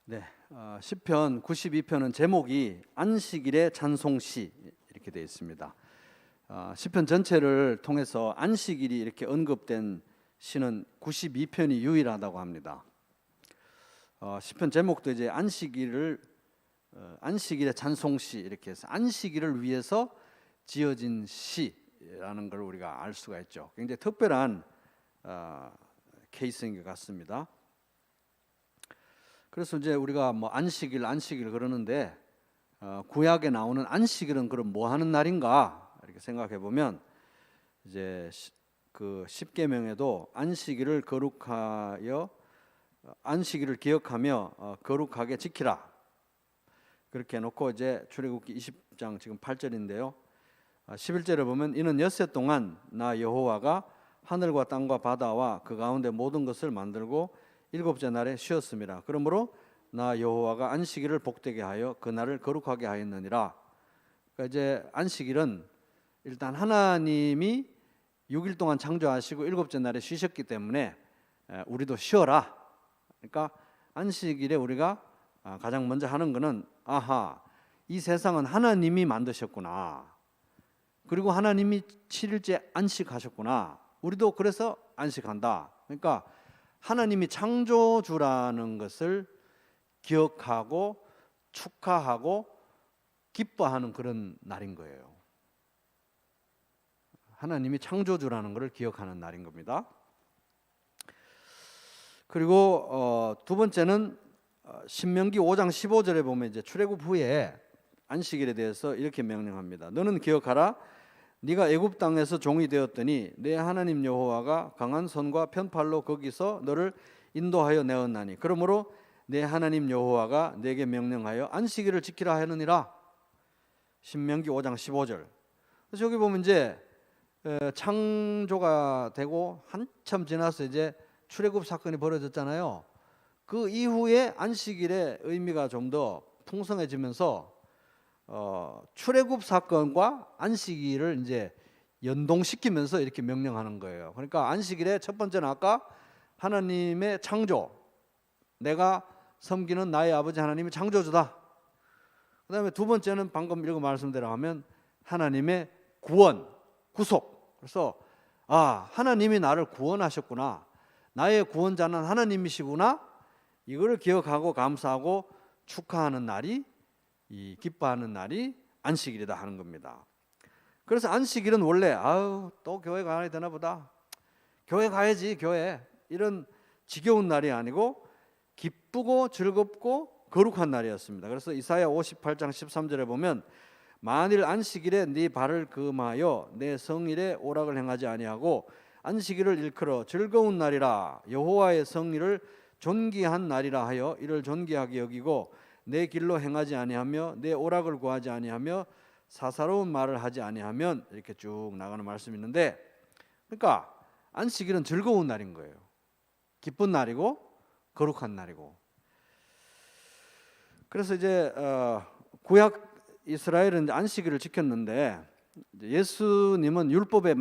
네, 시편 92편은 제목이 안식일의 찬송시 이렇게 되어 있습니다. 시편 전체를 통해서 안식일이 이렇게 언급된 시는 92편이 유일하다고 합니다. 시편 제목도 이제 안식일의 찬송시 이렇게 해서 안식일을 위해서 지어진 시라는 걸 우리가 알 수가 있죠. 굉장히 특별한 케이스인 것 같습니다. 그래서 이제 우리가 뭐 안식일 그러는데 구약에 나오는 안식일은 그럼 뭐 하는 날인가 이렇게 생각해 보면 이제 그 십계명에도 안식일을 기억하며 거룩하게 지키라 그렇게 해놓고 이제 출애굽기 20장 지금 8절인데요. 11절에 보면 이는 엿새 동안 나 여호와가 하늘과 땅과 바다와 그 가운데 모든 것을 만들고 일곱째 날에 쉬었습니다. 그러므로 나 여호와가 안식일을 복되게 하여 그 날을 거룩하게 하였느니라. 그러니까 이제 안식일은 일단 하나님이 6일 동안 창조하시고 일곱째 날에 쉬셨기 때문에 우리도 쉬어라. 그러니까 안식일에 우리가 가장 먼저 하는 것은 이 세상은 하나님이 만드셨구나. 그리고 하나님이 7일째 안식하셨구나. 우리도 그래서 안식한다. 그러니까 하나님이 창조주라는 것을 기억하고 축하하고 기뻐하는 그런 날인 거예요. 하나님이 창조주라는 것을 기억하는 날인 겁니다. 그리고 두 번째는 신명기 5장 15절에 보면 이제 출애굽 후에 안식일에 대해서 이렇게 명령합니다. 너는 기억하라. 네가 애굽 땅에서 종이 되었더니 내 하나님 여호와가 강한 손과 편팔로 거기서 너를 인도하여 내었나니 그러므로 내 하나님 여호와가 내게 명령하여 안식일을 지키라 하느니라. 신명기 5장 15절. 그래서 여기 보면 이제 창조가 되고 한참 지나서 이제 출애굽 사건이 벌어졌잖아요. 그 이후에 안식일의 의미가 좀 더 풍성해지면서 출애굽 사건과 안식일을 이제 연동시키면서 이렇게 명령하는 거예요. 그러니까 안식일의 첫 번째는 아까 하나님의 창조, 내가 섬기는 나의 아버지 하나님이 창조주다. 그 다음에 두 번째는 방금 읽은 말씀대로 하면 하나님의 구원, 구속. 그래서 하나님이 나를 구원하셨구나. 나의 구원자는 하나님이시구나. 이걸 기억하고 감사하고 축하하는 날이 이 기뻐하는 날이 안식일이다 하는 겁니다. 그래서 안식일은 원래 또 교회 가야 되나 보다. 교회 가야지 교회. 이런 지겨운 날이 아니고 기쁘고 즐겁고 거룩한 날이었습니다. 그래서 이사야 58장 13절에 보면 만일 안식일에 네 발을 금하여 내 성일에 오락을 행하지 아니하고 안식일을 일컬어 즐거운 날이라 여호와의 성일을 존귀한 날이라 하여 이를 존귀하게 여기고 내 길로 행하지 아니하며 내 오락을 구하지 아니하며 사사로운 말을 하지 아니하면 이렇게 쭉 나가는 말씀이 있는데, 그러니까 안식일은 즐거운 날인 거예요. 기쁜 날이고 거룩한 날이고. 그래서 이제 구약 이스라엘은 안식일을 지켰는데 예수님은 율법의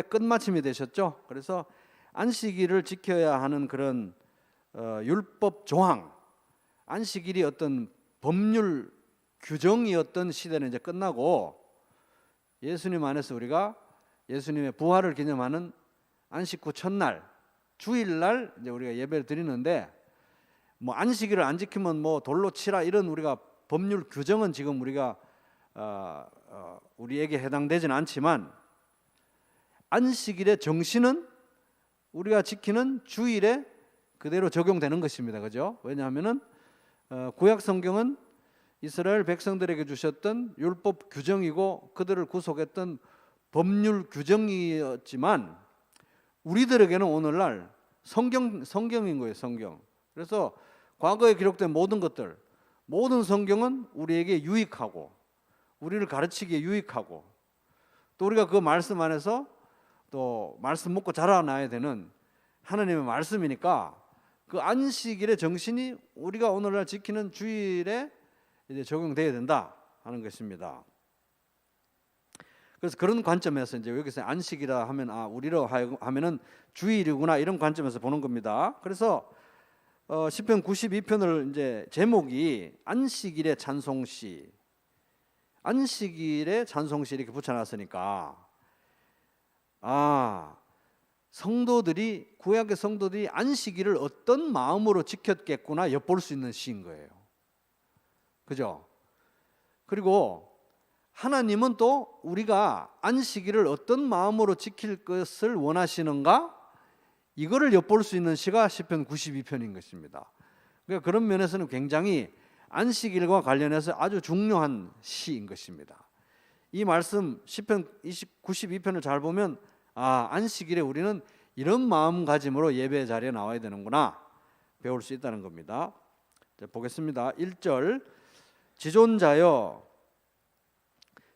끝마침이 되셨죠. 그래서 안식일을 지켜야 하는 그런 율법 조항, 안식일이 어떤 법률 규정이었던 시대는 이제 끝나고 예수님 안에서 우리가 예수님의 부활을 기념하는 안식 후 첫날 주일날 이제 우리가 예배를 드리는데 뭐 안식일을 안 지키면 뭐 돌로 치라 이런 우리가 법률 규정은 지금 우리가 우리에게 해당되지는 않지만 안식일의 정신은 우리가 지키는 주일에 그대로 적용되는 것입니다. 그죠? 왜냐하면은 구약 성경은 이스라엘 백성들에게 주셨던 율법 규정이고 그들을 구속했던 법률 규정이었지만 우리들에게는 오늘날 성경인 거예요. 성경. 그래서 과거에 기록된 모든 것들, 모든 성경은 우리에게 유익하고 우리를 가르치기에 유익하고 또 우리가 그 말씀 안에서 또 말씀 먹고 자라나야 되는 하나님의 말씀이니까 그 안식일의 정신이 우리가 오늘날 지키는 주일에 이제 적용돼야 된다 하는 것입니다. 그래서 그런 관점에서 이제 여기서 안식이라 하면 우리로 하면은 주일이구나 이런 관점에서 보는 겁니다. 그래서 시편 92편을 이제 제목이 안식일의 찬송시, 안식일의 찬송시 이렇게 붙여놨으니까 성도들이, 구약의 성도들이 안식일을 어떤 마음으로 지켰겠구나 엿볼 수 있는 시인 거예요. 그죠? 그리고 하나님은 또 우리가 안식일을 어떤 마음으로 지킬 것을 원하시는가, 이거를 엿볼 수 있는 시가 시편 92편인 것입니다. 그러니까 그런 면에서는 굉장히 안식일과 관련해서 아주 중요한 시인 것입니다. 이 말씀 시편 92편을 잘 보면 안식일에 우리는 이런 마음가짐으로 예배 자리에 나와야 되는구나 배울 수 있다는 겁니다. 자, 보겠습니다. 1절, 지존자여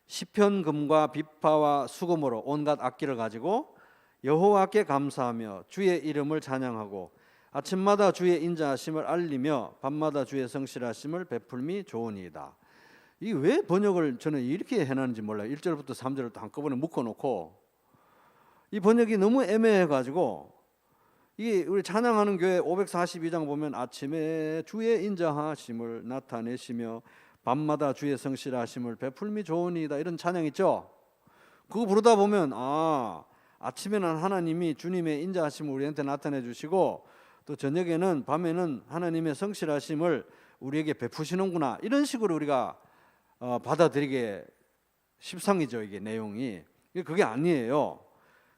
시편금과 비파와 수금으로 온갖 악기를 가지고 여호와께 감사하며 주의 이름을 찬양하고 아침마다 주의 인자하심을 알리며 밤마다 주의 성실하심을 베풀미 좋으니이다. 이 왜 번역을 저는 이렇게 해놨는지 몰라요. 1절부터 3절을 한꺼번에 묶어놓고, 이 번역이 너무 애매해가지고, 이게 우리 찬양하는 교회 542장 보면 아침에 주의 인자하심을 나타내시며 밤마다 주의 성실하심을 베풀미 좋으니이다, 이런 찬양 있죠. 그거 부르다 보면 아침에는 하나님이 주님의 인자하심을 우리한테 나타내 주시고, 또 저녁에는, 밤에는 하나님의 성실하심을 우리에게 베푸시는구나, 이런 식으로 우리가 받아들이게 십상이죠. 이게 내용이. 그게 아니에요.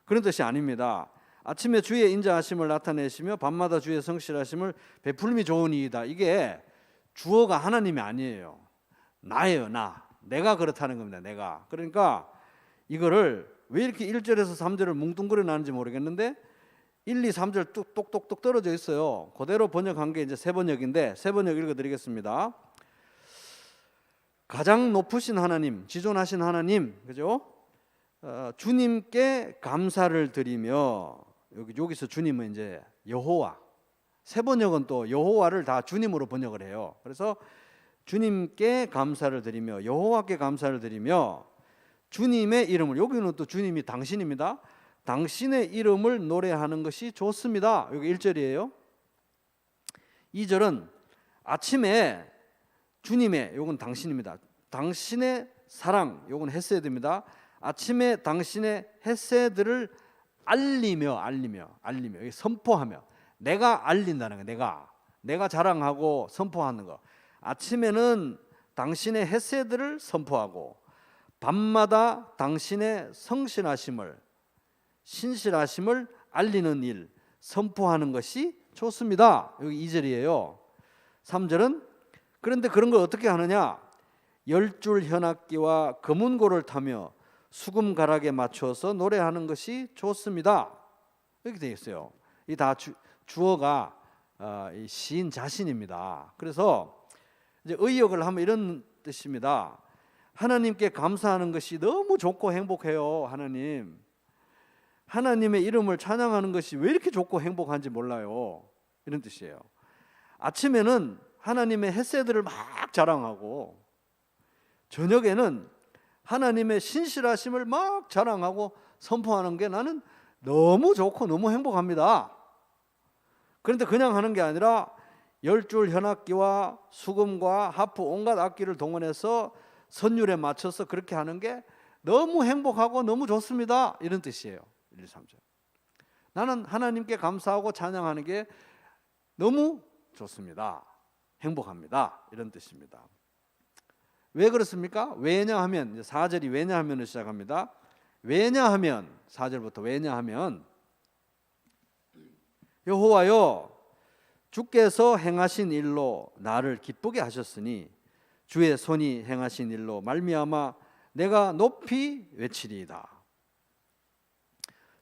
그런 뜻이 아닙니다. 아침에 주의 인자하심을 나타내시며 밤마다 주의 성실하심을 베풀미 좋으니이다, 이게 주어가 하나님이 아니에요. 나예요. 내가 그렇다는 겁니다. 내가. 그러니까 이거를 왜 이렇게 1절에서 3절을 뭉뚱그려 놨는지 모르겠는데 1, 2, 3절 똑똑똑 떨어져 있어요. 그대로 번역한 게 이제 새 번역인데, 새 번역 읽어드리겠습니다. 가장 높으신 하나님, 지존하신 하나님, 그죠? 주님께 감사를 드리며, 여기서 주님은 이제 여호와, 새 번역은 또 여호와를 다 주님으로 번역을 해요. 그래서 주님께 감사를 드리며, 여호와께 감사를 드리며 주님의 이름을, 여기는 또 주님이 당신입니다. 당신의 이름을 노래하는 것이 좋습니다. 여기 1절이에요. 2절은 아침에 주님의, 요건 당신입니다. 당신의 사랑, 요건 헤세드입니다. 아침에 당신의 헤세드를 알리며 선포하며, 내가 알린다는 거, 내가 자랑하고 선포하는 거. 아침에는 당신의 헤세드를 선포하고 밤마다 당신의 성실하심을, 신실하심을 알리는 일, 선포하는 것이 좋습니다. 여기 2절이에요. 3절은 그런데 그런 걸 어떻게 하느냐? 10줄 현악기와 금은고를 타며 수금 가락에 맞춰서 노래하는 것이 좋습니다. 이렇게 되어 있어요. 이 다 주어가 이 시인 자신입니다. 그래서 이제 의역을 하면 이런 뜻입니다. 하나님께 감사하는 것이 너무 좋고 행복해요. 하나님의 이름을 찬양하는 것이 왜 이렇게 좋고 행복한지 몰라요. 이런 뜻이에요. 아침에는 하나님의 헤세드를 막 자랑하고, 저녁에는 하나님의 신실하심을 막 자랑하고 선포하는 게 나는 너무 좋고 너무 행복합니다. 그런데 그냥 하는 게 아니라 10줄 현악기와 수금과 하프 온갖 악기를 동원해서 선율에 맞춰서 그렇게 하는 게 너무 행복하고 너무 좋습니다, 이런 뜻이에요. 1, 2, 3절. 나는 하나님께 감사하고 찬양하는 게 너무 좋습니다, 행복합니다, 이런 뜻입니다. 왜 그렇습니까? 왜냐하면, 이제 4절이 왜냐하면을 시작합니다. 왜냐하면, 4절부터 왜냐하면 여호와여 주께서 행하신 일로 나를 기쁘게 하셨으니 주의 손이 행하신 일로 말미암아 내가 높이 외치리이다.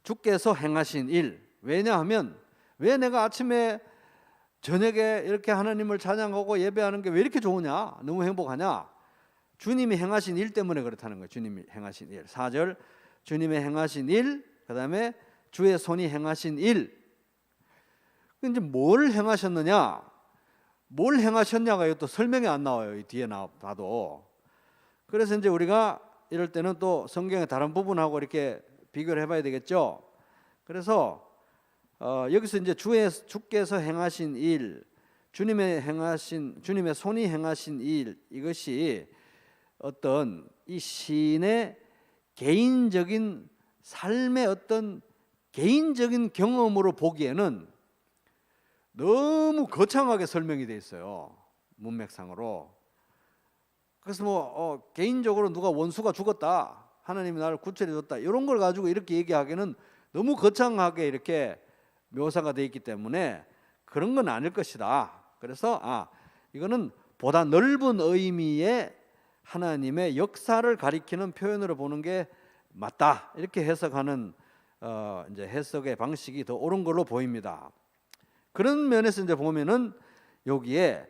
주께서 행하신 일, 왜냐하면, 왜 내가 아침에 저녁에 이렇게 하나님을 찬양하고 예배하는 게 왜 이렇게 좋으냐, 너무 행복하냐? 주님이 행하신 일 때문에 그렇다는 거예요. 주님이 행하신 일. 4절 주님의 행하신 일, 그 다음에 주의 손이 행하신 일. 이제 뭘 행하셨느냐, 뭘 행하셨냐가 또 설명이 안 나와요. 이 뒤에 봐도. 그래서 이제 우리가 이럴 때는 또 성경의 다른 부분하고 이렇게 비교를 해봐야 되겠죠. 그래서 여기서 이제 주께서 행하신 일, 주님의 손이 행하신 일, 이것이 어떤 이 시인의 개인적인 삶의 어떤 개인적인 경험으로 보기에는 너무 거창하게 설명이 돼 있어요. 문맥상으로. 그래서 개인적으로 누가 원수가 죽었다, 하나님이 나를 구출해 줬다, 이런 걸 가지고 이렇게 얘기하기는 너무 거창하게 이렇게 묘사가 돼 있기 때문에 그런 건 아닐 것이다. 그래서 이거는 보다 넓은 의미의 하나님의 역사를 가리키는 표현으로 보는 게 맞다, 이렇게 해석하는 이제 해석의 방식이 더 옳은 걸로 보입니다. 그런 면에서 이제 보면은 여기에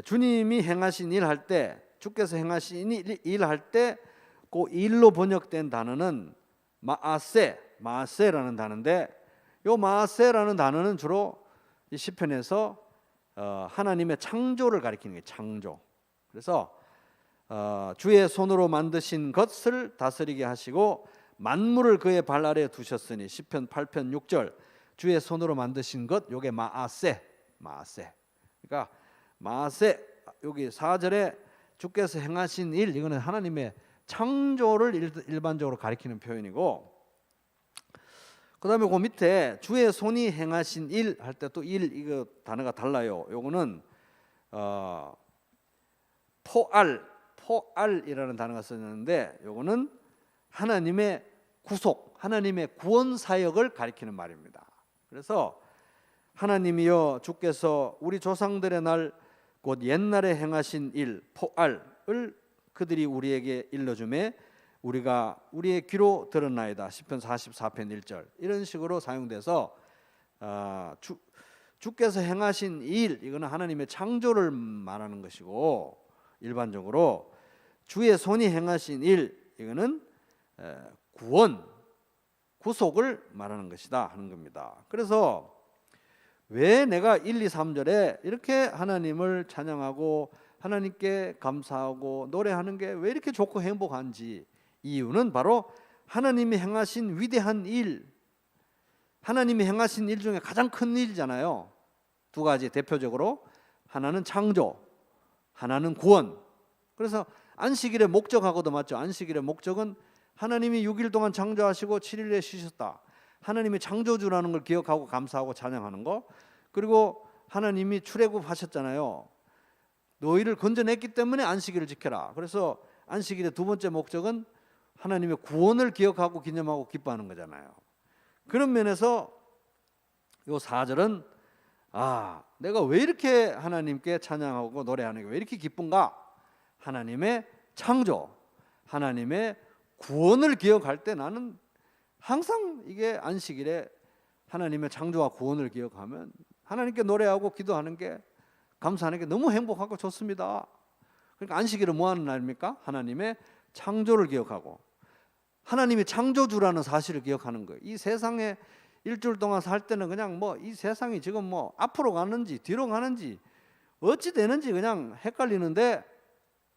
주님이 행하신 일 할 때, 주께서 행하신 일 할 때 그 일로 번역된 단어는 마아세라는 단어인데, 요 마아세라는 단어는 주로 이 시편에서 하나님의 창조를 가리키는 게 창조. 그래서 주의 손으로 만드신 것을 다스리게 하시고 만물을 그의 발 아래에 두셨으니, 시편 8편 6절, 주의 손으로 만드신 것, 요게 마아세. 그러니까 마아세, 여기 4절에 주께서 행하신 일, 이거는 하나님의 창조를 일반적으로 가리키는 표현이고, 그 다음에 그 밑에 주의 손이 행하신 일 할 때 또 일, 이거 단어가 달라요. 요거는 포알이라는 단어가 써졌는데, 요거는 하나님의 구속, 하나님의 구원 사역을 가리키는 말입니다. 그래서 하나님이여 주께서 우리 조상들의 날 곧 옛날에 행하신 일, 포알을 그들이 우리에게 일러주매 우리가 우리의 귀로 들었나이다. 시편 44편 1절, 이런 식으로 사용돼서 주께서 행하신 일, 이거는 하나님의 창조를 말하는 것이고, 일반적으로 주의 손이 행하신 일, 이거는 구원, 구속을 말하는 것이다 하는 겁니다. 그래서 왜 내가 1, 2, 3절에 이렇게 하나님을 찬양하고 하나님께 감사하고 노래하는 게 왜 이렇게 좋고 행복한지, 이유는 바로 하나님이 행하신 위대한 일, 하나님이 행하신 일 중에 가장 큰 일이잖아요. 두 가지 대표적으로, 하나는 창조, 하나는 구원. 그래서 안식일의 목적하고도 맞죠. 안식일의 목적은 하나님이 6일 동안 창조하시고 7일에 쉬셨다, 하나님이 창조주라는 걸 기억하고 감사하고 찬양하는 거. 그리고 하나님이 출애굽하셨잖아요. 너희를 건져냈기 때문에 안식일을 지켜라. 그래서 안식일의 두 번째 목적은 하나님의 구원을 기억하고 기념하고 기뻐하는 거잖아요. 그런 면에서 요 4절은 내가 왜 이렇게 하나님께 찬양하고 노래하는 게 왜 이렇게 기쁜가? 하나님의 창조, 하나님의 구원을 기억할 때 나는 항상 이게 안식일에 하나님의 창조와 구원을 기억하면 하나님께 노래하고 기도하는 게, 감사하는 게 너무 행복하고 좋습니다. 그러니까 안식일은 뭐 하는 날입니까? 하나님의 창조를 기억하고 하나님이 창조주라는 사실을 기억하는 거예요. 이 세상에 일주일 동안 살 때는 그냥 이 세상이 지금 앞으로 가는지 뒤로 가는지 어찌 되는지 그냥 헷갈리는데,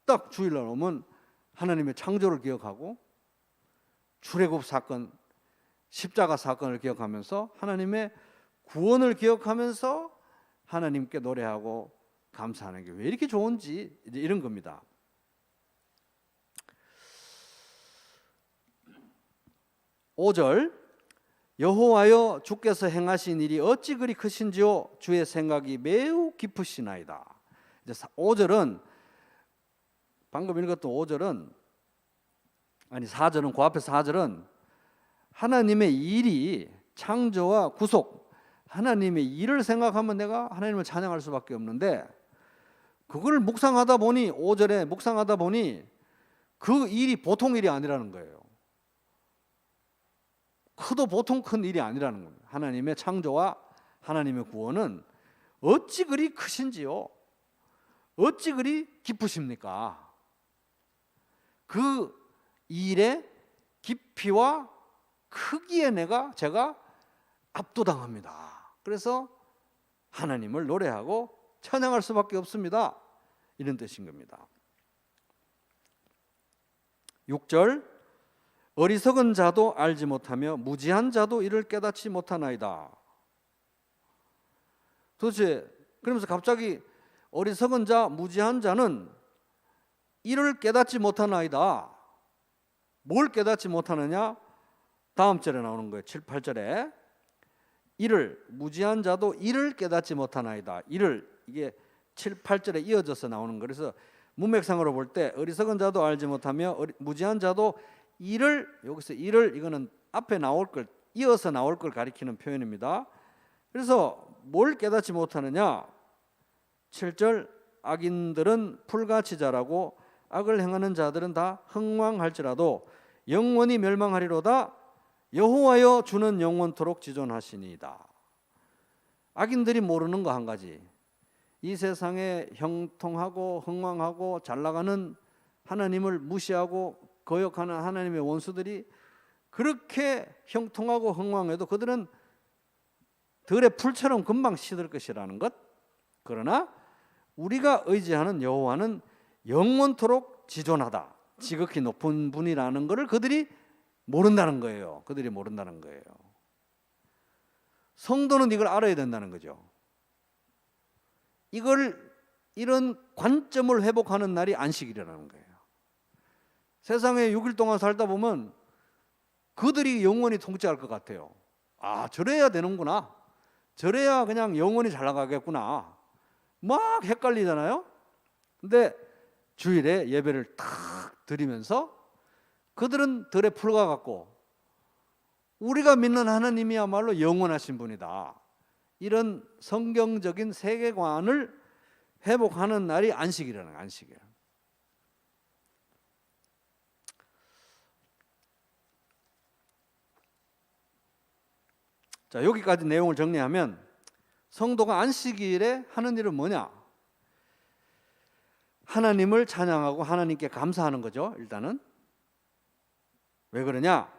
딱 주일날 오면 하나님의 창조를 기억하고 출애굽 사건, 십자가 사건을 기억하면서 하나님의 구원을 기억하면서 하나님께 노래하고 감사하는 게 왜 이렇게 좋은지, 이제 이런 겁니다. 5절, 여호와여 주께서 행하신 일이 어찌 그리 크신지요, 주의 생각이 매우 깊으시나이다. 이제 5절은, 방금 읽었던 5절은, 아니 4절은, 그 앞에 4절은 하나님의 일이, 창조와 구속, 하나님의 일을 생각하면 내가 하나님을 찬양할 수밖에 없는데, 그걸 묵상하다 보니, 5절에 묵상하다 보니 그 일이 보통 일이 아니라는 거예요. 크도 보통 큰 일이 아니라는 거예요. 하나님의 창조와 하나님의 구원은 어찌 그리 크신지요, 어찌 그리 깊으십니까? 그 일의 깊이와 크기에 제가 압도당합니다. 그래서 하나님을 노래하고 찬양할 수밖에 없습니다, 이런 뜻인 겁니다. 6절, 어리석은 자도 알지 못하며 무지한 자도 이를 깨닫지 못하나이다. 도대체 그러면서 갑자기 어리석은 자, 무지한 자는 이를 깨닫지 못하나이다. 뭘 깨닫지 못하느냐? 다음 절에 나오는 거예요. 7, 8절에 이를, 무지한 자도 이를 깨닫지 못하나이다. 이를, 이게 7, 8절에 이어져서 나오는 거예요. 그래서 문맥상으로 볼 때 어리석은 자도 알지 못하며 무지한 자도 이를, 여기서 이를, 이거는 앞에 나올 걸, 이어서 나올 걸 가리키는 표현입니다. 그래서 뭘 깨닫지 못하느냐? 7절 악인들은 풀같이 자라고 악을 행하는 자들은 다 흥왕할지라도 영원히 멸망하리로다. 여호와여 주는 영원토록 지존하시니이다. 악인들이 모르는 거 한 가지, 이 세상에 형통하고 흥왕하고 잘나가는 하나님을 무시하고 거역하는 하나님의 원수들이 그렇게 형통하고 흥왕해도 그들은 들의 풀처럼 금방 시들 것이라는 것. 그러나 우리가 의지하는 여호와는 영원토록 지존하다, 지극히 높은 분이라는 것을 그들이 모른다는 거예요. 그들이 모른다는 거예요. 성도는 이걸 알아야 된다는 거죠. 이런 관점을 회복하는 날이 안식일이라는 거예요. 세상에 6일 동안 살다 보면 그들이 영원히 통치할 것 같아요. 아, 저래야 되는구나, 저래야 그냥 영원히 잘 나가겠구나, 막 헷갈리잖아요. 근데 주일에 예배를 탁 드리면서 그들은 들의 풀과 같고 우리가 믿는 하나님이야말로 영원하신 분이다, 이런 성경적인 세계관을 회복하는 날이 안식이라는 거예요. 안식일. 자, 여기까지 내용을 정리하면 성도가 안식일에 하는 일은 뭐냐? 하나님을 찬양하고 하나님께 감사하는 거죠. 일단은 왜 그러냐?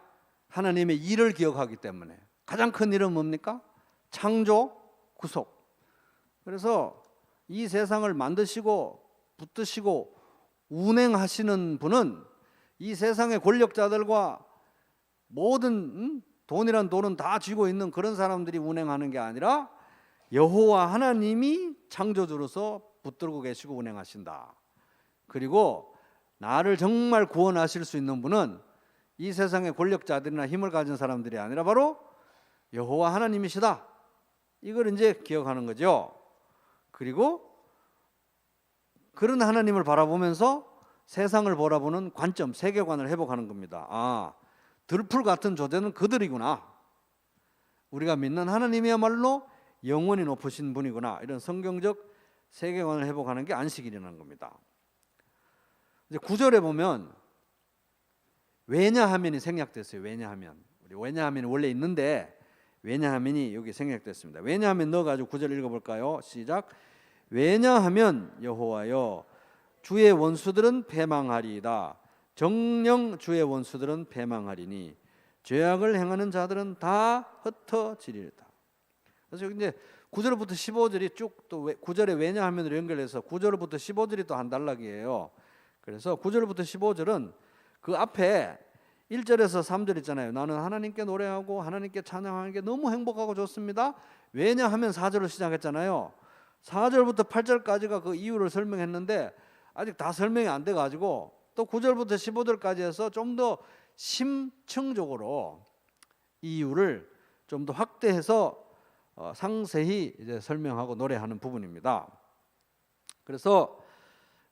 하나님의 일을 기억하기 때문에. 가장 큰 일은 뭡니까? 창조, 구속. 그래서 이 세상을 만드시고 붙드시고 운행하시는 분은 이 세상의 권력자들과 모든 돈이란 돈은 다 쥐고 있는 그런 사람들이 운행하는 게 아니라 여호와 하나님이 창조주로서 붙들고 계시고 운행하신다. 그리고 나를 정말 구원하실 수 있는 분은 이 세상의 권력자들이나 힘을 가진 사람들이 아니라 바로 여호와 하나님이시다. 이걸 이제 기억하는 거죠. 그리고 그런 하나님을 바라보면서 세상을 바라보는 관점, 세계관을 회복하는 겁니다. 아, 들풀 같은 존재는 그들이구나, 우리가 믿는 하나님이야말로 영원히 높으신 분이구나, 이런 성경적 세계관을 회복하는 게 안식일이라는 겁니다. 이제 9절에 보면 왜냐하면이 생략됐어요. 왜냐하면. 왜냐하면이 원래 있는데 왜냐하면이 여기 생략됐습니다. 왜냐하면 넣어가지고 9절 읽어볼까요? 시작. 왜냐하면 여호와여 주의 원수들은 패망하리이다. 정녕 주의 원수들은 패망하리니 죄악을 행하는 자들은 다 흩어지리이다. 그래서 이제 9절부터 15절이 쭉 또 9절에 왜냐하면으로 연결해서 9절부터 15절이 또 한 단락이에요. 그래서 9절부터 15절은 그 앞에 1절에서 3절 있잖아요. 나는 하나님께 노래하고 하나님께 찬양하는 게 너무 행복하고 좋습니다. 왜냐하면 4절로 시작했잖아요. 4절부터 8절까지가 그 이유를 설명했는데 아직 다 설명이 안 돼가지고 또 9절부터 15절까지 해서 좀 더 심층적으로 이유를 좀 더 확대해서 상세히 이제 설명하고 노래하는 부분입니다. 그래서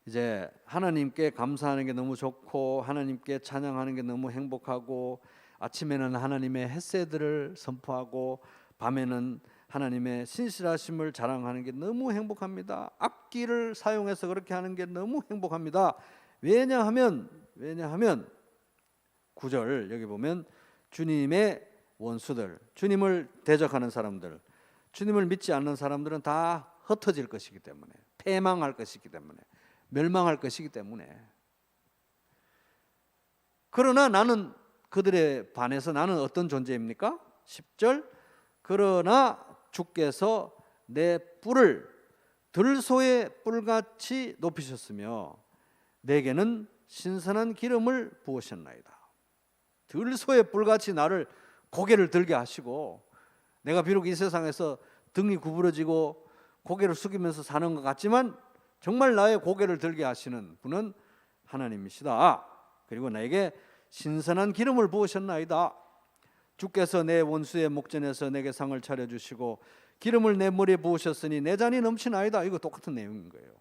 이제 하나님께 감사하는 게 너무 좋고 하나님께 찬양하는 게 너무 행복하고 아침에는 하나님의 햇새들을 선포하고 밤에는 하나님의 신실하심을 자랑하는 게 너무 행복합니다. 악기를 사용해서 그렇게 하는 게 너무 행복합니다. 왜냐하면 9절 여기 보면 주님의 원수들, 주님을 대적하는 사람들, 주님을 믿지 않는 사람들은 다 흩어질 것이기 때문에, 패망할 것이기 때문에, 멸망할 것이기 때문에. 그러나 나는 그들에 반해서 나는 어떤 존재입니까? 10절 그러나 주께서 내 뿔을 들소의 뿔같이 높이셨으며 내게는 신선한 기름을 부으셨나이다. 들소의 뿔같이 나를 고개를 들게 하시고 내가 비록 이 세상에서 등이 구부러지고 고개를 숙이면서 사는 것 같지만 정말 나의 고개를 들게 하시는 분은 하나님이시다. 그리고 나에게 신선한 기름을 부으셨나이다. 주께서 내 원수의 목전에서 내게 상을 차려주시고 기름을 내 머리에 부으셨으니 내 잔이 넘치나이다. 이거 똑같은 내용인 거예요.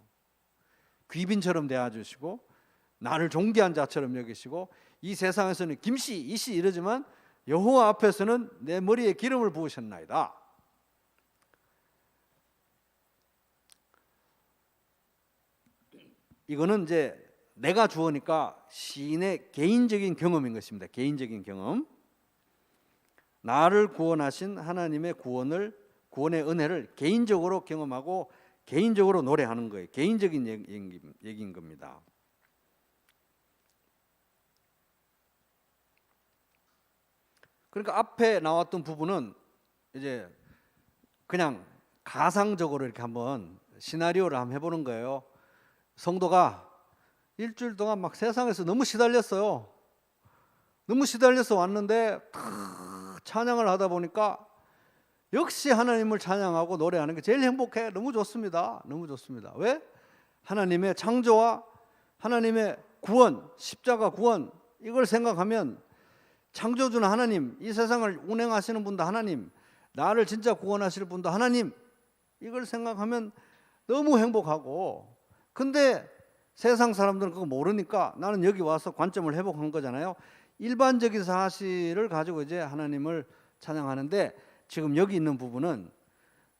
귀빈처럼 대해주시고 나를 존귀한 자처럼 여기시고 이 세상에서는 김씨 이씨 이러지만 여호와 앞에서는 내 머리에 기름을 부으셨나이다. 이거는 이제 내가 주어니까 시인의 개인적인 경험인 것입니다. 개인적인 경험. 나를 구원하신 하나님의 구원의 은혜를 개인적으로 경험하고 개인적으로 노래하는 거예요. 개인적인 얘기인 겁니다. 그러니까 앞에 나왔던 부분은 이제 그냥 가상적으로 이렇게 한번 시나리오를 한번 해보는 거예요. 성도가 일주일 동안 막 세상에서 너무 시달렸어요. 너무 시달려서 왔는데 찬양을 하다 보니까 역시 하나님을 찬양하고 노래하는 게 제일 행복해. 너무 좋습니다. 너무 좋습니다. 왜? 하나님의 창조와 하나님의 구원, 십자가 구원 이걸 생각하면 창조주는 하나님, 이 세상을 운행하시는 분도 하나님, 나를 진짜 구원하실 분도 하나님, 이걸 생각하면 너무 행복하고, 근데 세상 사람들은 그거 모르니까 나는 여기 와서 관점을 회복한 거잖아요. 일반적인 사실을 가지고 이제 하나님을 찬양하는데, 지금 여기 있는 부분은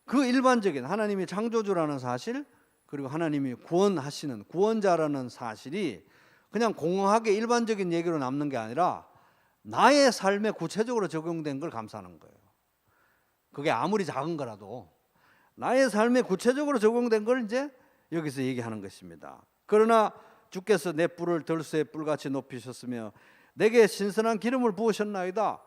그 일반적인 하나님이 창조주라는 사실, 그리고 하나님이 구원하시는 구원자라는 사실이 그냥 공허하게 일반적인 얘기로 남는 게 아니라 나의 삶에 구체적으로 적용된 걸 감사하는 거예요. 그게 아무리 작은 거라도 나의 삶에 구체적으로 적용된 걸 이제 여기서 얘기하는 것입니다. 그러나 주께서 내 뿔을 들소의 뿔같이 높이셨으며 내게 신선한 기름을 부으셨나이다.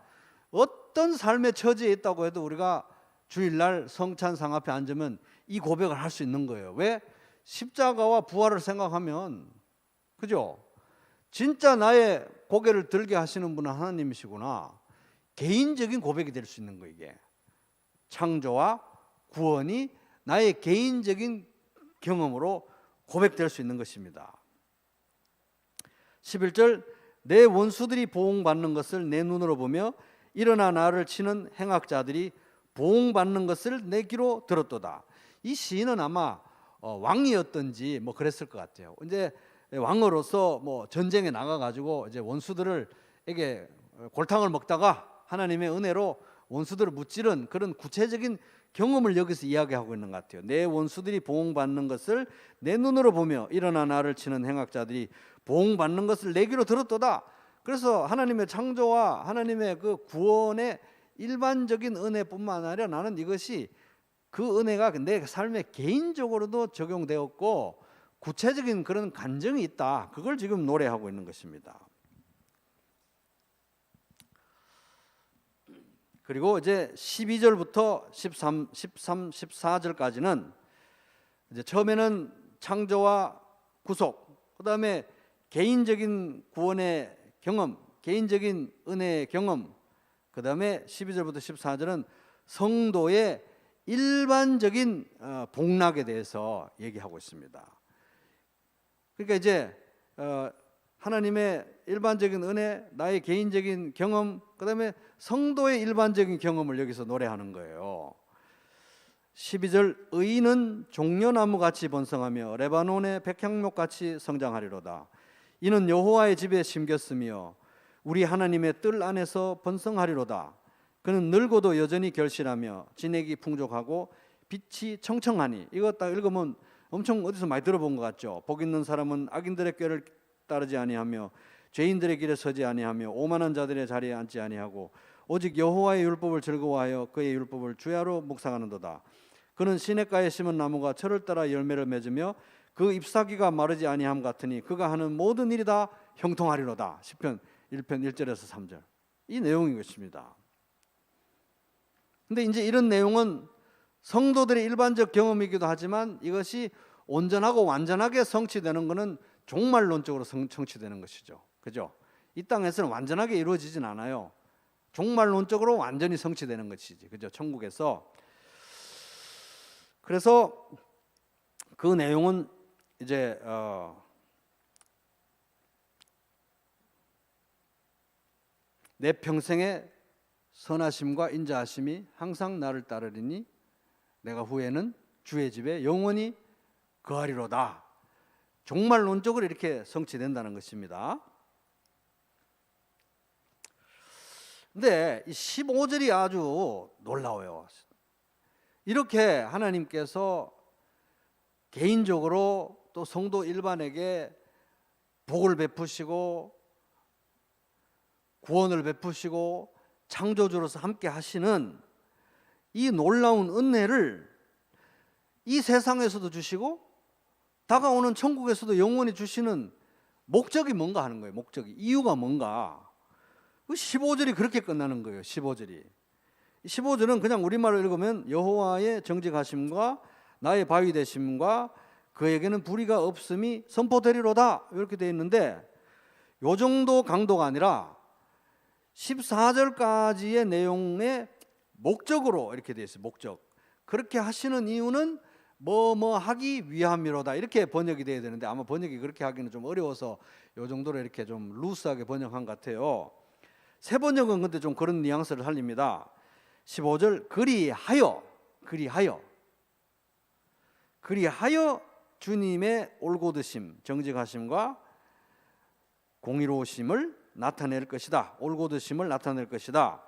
어떤 삶의 처지에 있다고 해도 우리가 주일날 성찬상 앞에 앉으면 이 고백을 할 수 있는 거예요. 왜? 십자가와 부활을 생각하면, 그죠? 진짜 나의 고개를 들게 하시는 분은 하나님이시구나. 개인적인 고백이 될 수 있는 거예요. 이게 창조와 구원이 나의 개인적인 경험으로 고백될 수 있는 것입니다. 11절 내 원수들이 보응받는 것을 내 눈으로 보며 일어나 나를 치는 행악자들이 보응받는 것을 내 귀로 들었도다. 이 시인은 아마 왕이었던지 뭐 그랬을 것 같아요. 이제 왕으로서 뭐 전쟁에 나가가지고 이제 원수들에게 골탕을 먹다가 하나님의 은혜로 원수들을 무찌른 그런 구체적인 경험을 여기서 이야기하고 있는 것 같아요. 내 원수들이 보응받는 것을 내 눈으로 보며 일어나 나를 치는 행악자들이 보응받는 것을 내 귀로 들었도다. 그래서 하나님의 창조와 하나님의 그 구원의 일반적인 은혜뿐만 아니라 나는 이것이 그 은혜가 내 삶에 개인적으로도 적용되었고 구체적인 그런 간증이 있다. 그걸 지금 노래하고 있는 것입니다. 그리고 이제 12절부터 13, 14절까지는 이제 처음에는 창조와 구속, 그다음에 개인적인 구원의 경험, 개인적인 은혜의 경험, 그다음에 12절부터 14절은 성도의 일반적인 복락에 대해서 얘기하고 있습니다. 그러니까 이제 하나님의 일반적인 은혜, 나의 개인적인 경험, 그다음에 성도의 일반적인 경험을 여기서 노래하는 거예요. 12절 의인은 종려나무같이 번성하며 레바논의 백향목같이 성장하리로다. 이는 여호와의 집에 심겼으며 우리 하나님의 뜰 안에서 번성하리로다. 그는 늙어도 여전히 결실하며 진액이 풍족하고 빛이 청청하니. 이거 딱 읽으면 엄청 어디서 많이 들어본 것 같죠. 복 있는 사람은 악인들의 꾀를 따르지 아니하며 죄인들의 길에 서지 아니하며 오만한 자들의 자리에 앉지 아니하고 오직 여호와의 율법을 즐거워하여 그의 율법을 주야로 묵상하는도다. 그는 시냇가에 심은 나무가 철을 따라 열매를 맺으며 그 잎사귀가 마르지 아니함 같으니 그가 하는 모든 일이 다 형통하리로다. 시편 1편 1절에서 3절. 이 내용인 것입니다. 근데 이제 이런 내용은 성도들의 일반적 경험이기도 하지만 이것이 온전하고 완전하게 성취되는 것은 종말론적으로 성취되는 것이죠. 그죠? 이 땅에서는 완전하게 이루어지진 않아요. 종말론적으로 완전히 성취되는 것이지. 그죠? 천국에서. 그래서 그 내용은 이제 내 평생의 선하심과 인자하심이 항상 나를 따르리니 내가 후에는 주의 집에 영원히 거하리로다. 종말론적으로 이렇게 성취된다는 것입니다. 근데 이 15절이 아주 놀라워요. 이렇게 하나님께서 개인적으로 또 성도 일반에게 복을 베푸시고 구원을 베푸시고 창조주로서 함께 하시는 이 놀라운 은혜를 이 세상에서도 주시고 다가오는 천국에서도 영원히 주시는 목적이 뭔가 하는 거예요. 목적이, 이유가 뭔가. 15절이 그렇게 끝나는 거예요. 15절은 그냥 우리말로 읽으면 여호와의 정직하심과 나의 바위 되심과 그에게는 불의가 없음이 선포되리로다 이렇게 되어 있는데, 요 정도 강도가 아니라 14절까지의 내용의 목적으로 이렇게 되어 있어요. 목적. 그렇게 하시는 이유는 뭐뭐 하기 위함이로다 이렇게 번역이 돼야 되는데, 아마 번역이 그렇게 하기는 좀 어려워서 요 정도로 이렇게 좀 루스하게 번역한 것 같아요. 새 번역은 근데 좀 그런 뉘앙스를 살립니다. 15절 그리하여 주님의 올곧으심 정직하심과 공의로우심을 나타낼 것이다. 올곧으심을 나타낼 것이다.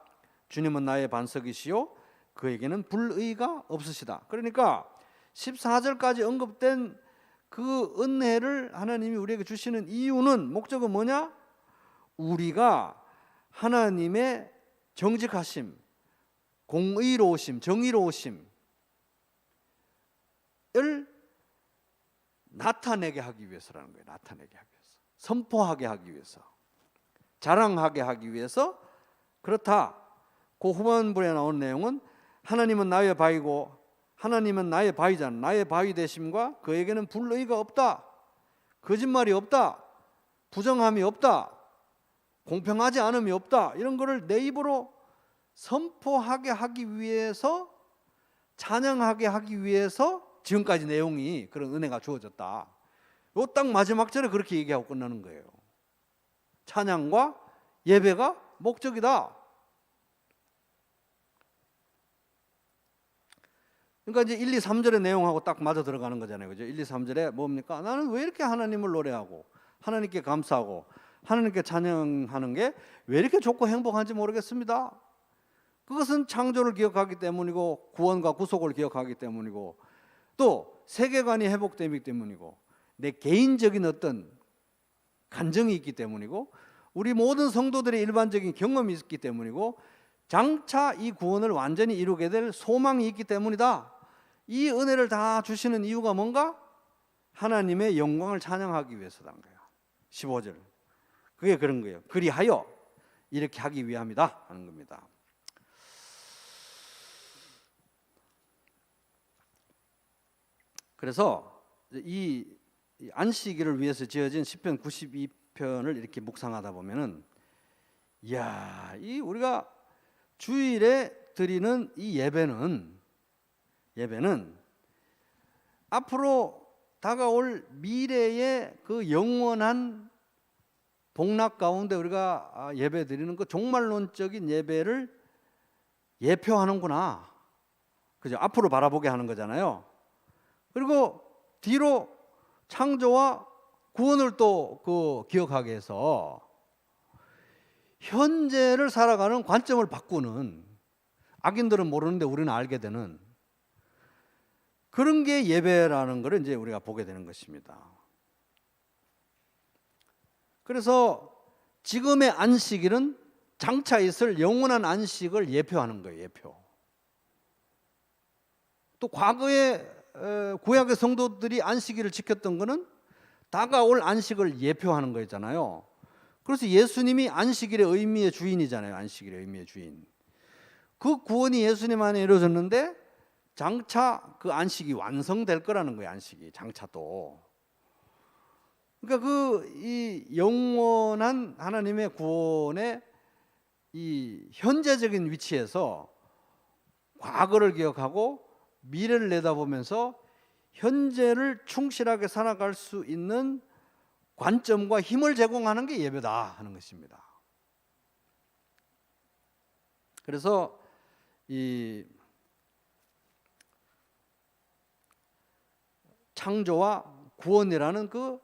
주님은 나의 반석이시요 그에게는 불의가 없으시다. 그러니까 14절까지 언급된 그 은혜를 하나님이 우리에게 주시는 이유는, 목적은 뭐냐? 우리가 하나님의 정직하심, 공의로우심, 정의로우심을 나타내게 하기 위해서라는 거예요. 나타내게 하기 위해서, 선포하게 하기 위해서, 자랑하게 하기 위해서 그렇다. 그 후반부에 나온 내용은 하나님은 나의 바위고 하나님은 나의 바위잖아. 나의 바위 되심과 그에게는 불의가 없다. 거짓말이 없다. 부정함이 없다. 공평하지 않음이 없다. 이런 거를 내 입으로 선포하게 하기 위해서, 찬양하게 하기 위해서 지금까지 내용이 그런 은혜가 주어졌다. 요 딱 마지막 절에 그렇게 얘기하고 끝나는 거예요. 찬양과 예배가 목적이다. 그러니까 이제 1, 2, 3절의 내용하고 딱 맞아 들어가는 거잖아요. 그죠? 1, 2, 3절에 뭡니까? 나는 왜 이렇게 하나님을 노래하고 하나님께 감사하고 하나님께 찬양하는 게 왜 이렇게 좋고 행복한지 모르겠습니다. 그것은 창조를 기억하기 때문이고 구원과 구속을 기억하기 때문이고 또 세계관이 회복되기 때문이고 내 개인적인 어떤 간정이 있기 때문이고 우리 모든 성도들의 일반적인 경험이 있기 때문이고 장차 이 구원을 완전히 이루게 될 소망이 있기 때문이다. 이 은혜를 다 주시는 이유가 뭔가? 하나님의 영광을 찬양하기 위해서란 거예요. 15절. 그게 그런 거예요. 그리하여 이렇게 하기 위함이다 하는 겁니다. 그래서 이 안식일을 위해서 지어진 시편 92편을 이렇게 묵상하다 보면은, 이야, 이 우리가 주일에 드리는 이 예배는 앞으로 다가올 미래의 그 영원한 복락 가운데 우리가 예배 드리는 그 종말론적인 예배를 예표하는구나. 그죠? 앞으로 바라보게 하는 거잖아요. 그리고 뒤로 창조와 구원을 또 그 기억하게 해서 현재를 살아가는 관점을 바꾸는, 악인들은 모르는데 우리는 알게 되는 그런 게 예배라는 걸 이제 우리가 보게 되는 것입니다. 그래서 지금의 안식일은 장차 있을 영원한 안식을 예표하는 거예요. 예표. 또 과거에 구약의 성도들이 안식일을 지켰던 거는 다가올 안식을 예표하는 거잖아요. 그래서 예수님이 안식일의 의미의 주인이잖아요. 안식일의 의미의 주인. 그 구원이 예수님 안에 이루어졌는데 장차 그 안식이 완성될 거라는 거예요. 안식이 장차 또. 그러니까 이 영원한 하나님의 구원의 이 현재적인 위치에서 과거를 기억하고 미래를 내다보면서 현재를 충실하게 살아갈 수 있는 관점과 힘을 제공하는 게 예배다 하는 것입니다. 그래서 이 창조와 구원이라는 그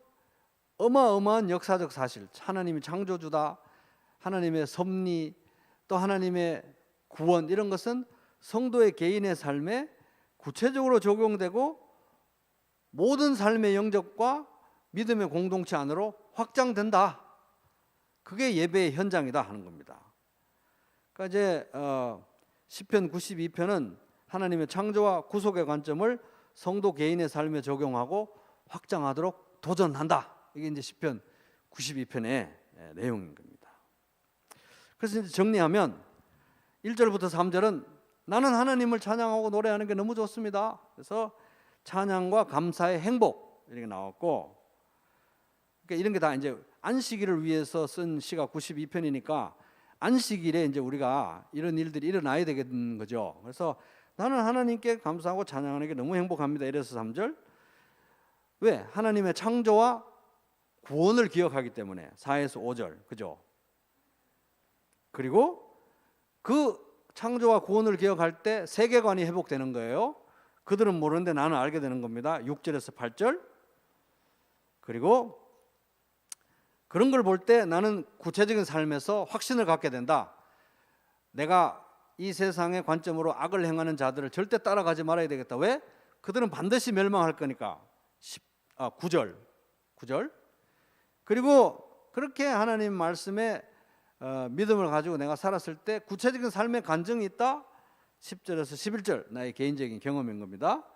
어마어마한 역사적 사실, 하나님이 창조주다, 하나님의 섭리, 또 하나님의 구원, 이런 것은 성도의 개인의 삶에 구체적으로 적용되고 모든 삶의 영역과 믿음의 공동체 안으로 확장된다. 그게 예배의 현장이다 하는 겁니다. 그러니까 이제 시편 92편은 하나님의 창조와 구속의 관점을 성도 개인의 삶에 적용하고 확장하도록 도전한다. 이게 이제 시편 92편의 내용인 겁니다. 그래서 이제 정리하면 1절부터 3절은 나는 하나님을 찬양하고 노래하는 게 너무 좋습니다. 그래서 찬양과 감사의 행복 이렇게 나왔고, 그러니까 이런 게 다 이제 안식일을 위해서 쓴 시가 92편이니까 안식일에 이제 우리가 이런 일들이 일어나야 되겠는 거죠. 그래서 나는 하나님께 감사하고 찬양하는 게 너무 행복합니다. 이래서 3절. 왜? 하나님의 창조와 구원을 기억하기 때문에. 4에서 5절. 그죠? 그리고 그 창조와 구원을 기억할 때 세계관이 회복되는 거예요. 그들은 모르는데 나는 알게 되는 겁니다. 6절에서 8절. 그리고 그런 걸 볼 때 나는 구체적인 삶에서 확신을 갖게 된다. 내가 이 세상의 관점으로 악을 행하는 자들을 절대 따라가지 말아야 되겠다. 왜? 그들은 반드시 멸망할 거니까. 9절. 그리고 그렇게 하나님 말씀에 믿음을 가지고 내가 살았을 때 구체적인 삶의 간증이 있다. 10절에서 11절 나의 개인적인 경험인 겁니다.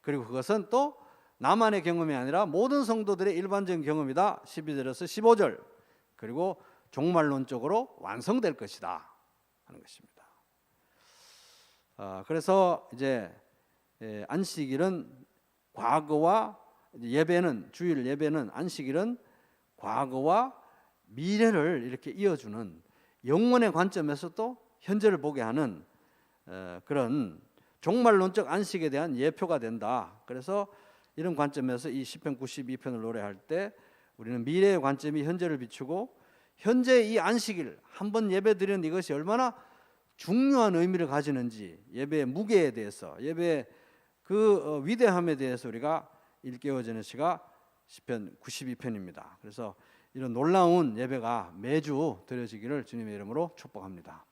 그리고 그것은 또 나만의 경험이 아니라 모든 성도들의 일반적인 경험이다. 12절에서 15절. 그리고 종말론적으로 완성될 것이다 하는 것입니다. 그래서 이제 안식일은 과거와 예배는, 주일 예배는, 안식일은 과거와 미래를 이렇게 이어주는 영원의 관점에서도 현재를 보게 하는 그런 종말론적 안식에 대한 예표가 된다. 그래서 이런 관점에서 이 시편 92편을 노래할 때 우리는 미래의 관점이 현재를 비추고 현재 이 안식일 한번 예배 드리는 이것이 얼마나 중요한 의미를 가지는지, 예배의 무게에 대해서, 예배의 그 위대함에 대해서 우리가 일깨워지는 시가 시편 92편입니다. 그래서 이런 놀라운 예배가 매주 드려지기를 주님의 이름으로 축복합니다.